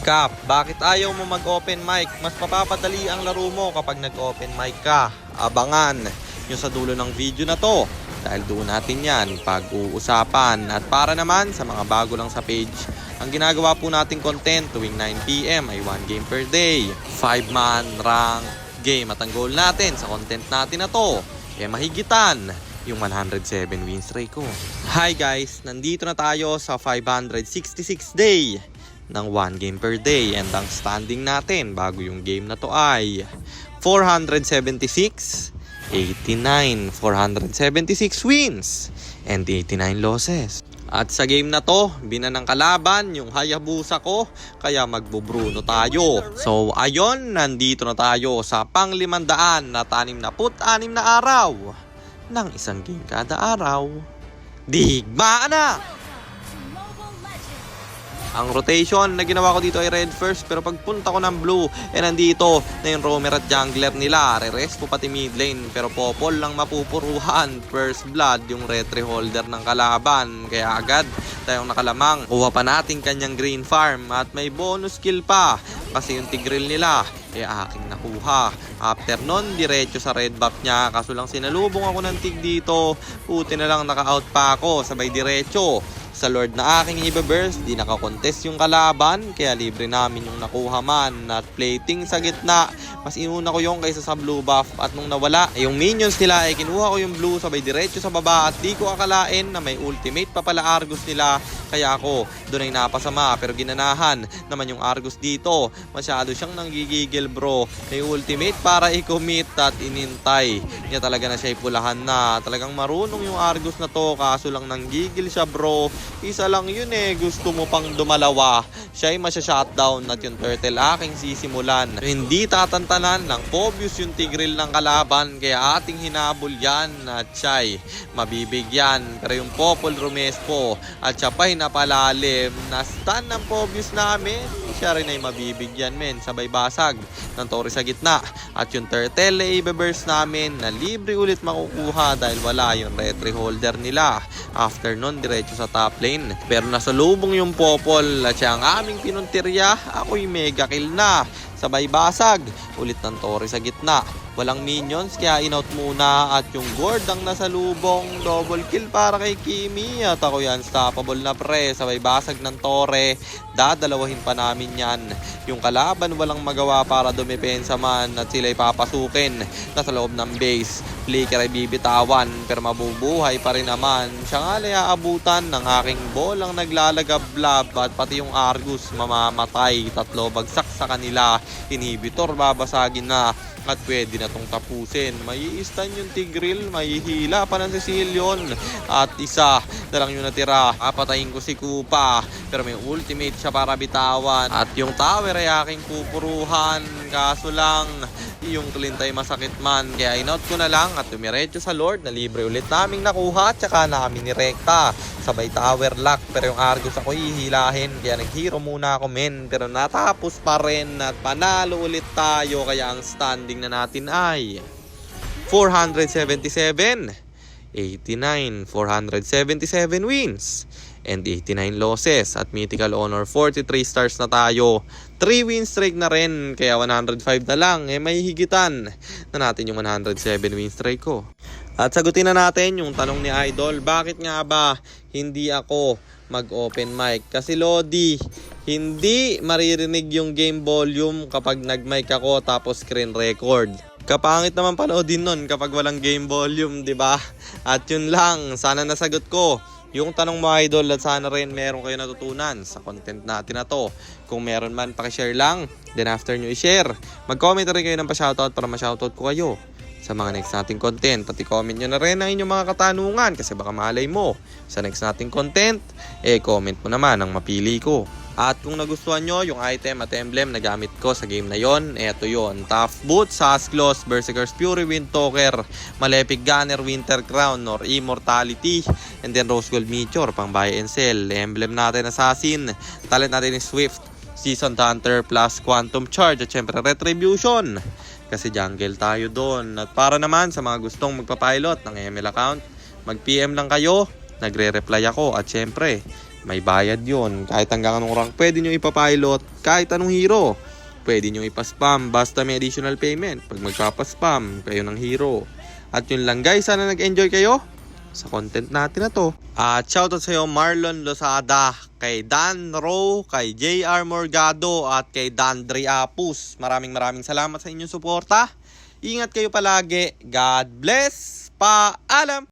Kap, bakit ayaw mo mag-open mic? Mas mapapadali ang laro mo kapag nag-open mic ka. Abangan yung sa dulo ng video na to. Dahil doon natin yan pag-uusapan. At para naman sa mga bago lang sa page, ang ginagawa po nating content tuwing 9 PM ay 1 game per day. 5-man rank game. At ang goal natin sa content natin na to ay mahigitan yung 107 win streak ko. Hi guys, nandito na tayo sa 566 day ng 1 game per day, and ang standing natin bago yung game na to ay 476, 89, 476 wins and 89 losses. At sa game na to, binan ng kalaban yung Hayabusa ko, kaya magbubruno tayo. So ayon, nandito na tayo sa pang-566 na araw ng isang game kada araw. Digmaan na! Ang rotation na ginawa ko dito ay red first, pero pagpunta ko ng blue, nandito na yung roamer at jungler nila. Re-rest po pati mid lane, pero popol lang mapupuruhan. First blood yung retry holder ng kalaban, kaya agad tayong nakalamang. Kuha pa natin kanyang green farm at may bonus skill pa kasi yung tigril nila aking nakuha. After nun, diretso sa red buff niya, kaso lang sinalubong ako ng tig dito. Puti na lang, naka-out pa ako, sabay diretso sa Lord na aking ibe-burst. Di nakakontest yung kalaban, kaya libre namin yung nakuha man. At plating sa gitna, mas inuna ko yung kaysa sa blue buff. At nung nawala yung minions nila, kinuha ko yung blue, sabay diretso sa baba. At di ko akalain na may ultimate pa pala Argus nila, kaya ako doon ay napasama. Pero ginanahan naman yung Argus dito. Masyado siyang nanggigigil bro. May ultimate para i-commit at inintay niya talaga na siya ipulahan na. Talagang marunong yung Argus na to, kaso lang nanggigil siya bro. Isa lang yun gusto mo pang dumalawa. Siya ay masya-shutdown at yung turtle aking sisimulan. Hindi tatantanan ng Phoebus yung tigril ng kalaban, kaya ating hinabol yan at siya ay mabibigyan. Pero yung Popol Rumespo at siya pa'y napalalim na stun ng Phoebus namin, siya rin ay mabibigyan men. Sabay basag ng Torre sa gitna at yung turtle ay ibe-burst namin na libre ulit makukuha dahil wala yung retry holder nila. After nun, diretso sa top lane. Pero nasalubong yung Popol at siya ang aming pinuntirya. Ako'y mega kill na. Sabay basag ulit ng Torre sa gitna. Walang minions kaya in-out muna at yung Gord ang nasalubong. Double kill para kay Kimi at ako yan unstoppable na pre. Sabay basag ng Torre. Dadalawahin pa namin yan. Yung kalaban walang magawa para dumepensa man at sila'y papasukin. Nasa loob ng base. Flicker ay bibitawan pero mabubuhay pa rin naman. Siya nga na aabutan ng aking bolang naglalagablab at pati yung Argus mamamatay. 3 bagsak sa kanila. Inhibitor babasagin na at pwede na tong tapusin. May i-stun yung tigril, may hila pa ng Cecilion at isa na lang yung natira. Papatayin ko si Kupa pero may ultimate siya para bitawan at yung tower ay aking pupuruhan, kaso lang yung Clintay masakit man, kaya in-out ko na lang at dumiretso sa Lord na libre ulit naming nakuha at saka namin nirekta. Sabay tower lock pero yung Argus ako hihilahin, kaya nag-hero muna ako men, pero natapos pa rin at panalo ulit tayo, kaya ang standing na natin ay 477, 89, 477 wins and 89 losses at mythical honor 43 stars na tayo. 3 win streak na rin, kaya 105 na lang. May higitan na natin yung 107 win streak ko. At sagutin na natin yung tanong ni Idol, bakit nga ba hindi ako mag-open mic? Kasi Lodi, hindi maririnig yung game volume kapag nag-mic ako tapos screen record. Kapangit naman panoodin nun kapag walang game volume, di ba? At yun lang, sana nasagot ko yung tanong mo Idol, at sana rin meron kayo natutunan sa content natin na to. Kung meron man, pakishare lang. Then after nyo i-share, mag-comment rin kayo ng pa-shoutout para ma-shoutout ko kayo sa mga next nating content. Pati comment nyo na rin ang inyong mga katanungan kasi baka malay mo sa next nating content, comment mo naman ang mapili ko. At kung nagustuhan nyo yung item at emblem na gamit ko sa game na yon, eto yon: Tough Boots, Sasklos, Berserker's Fury, Windtalker, Malefic Gunner, Winter Crown or Immortality, and then Rose Gold Meteor pang buy and sell. Emblem natin Assassin, talent natin is Swift, Seasoned Hunter plus Quantum Charge at syempre Retribution kasi jungle tayo doon. At para naman sa mga gustong magpapilot ng ML account, mag-PM lang kayo, nagre-reply ako at syempre May bayad yon. Kahit hanggang anong rank, pwede nyo ipapilot kahit anong hero. Pwede nyo ipaspam basta may additional payment pag magpapaspam kayo ng hero. At yun lang guys, sana nag-enjoy kayo sa content natin na to. At shoutout sa iyo Marlon Losada, kay Dan Rowe, kay JR Morgado at kay Dandre Apus. Maraming salamat sa inyong suporta. Ingat kayo palagi. God bless. Paalam.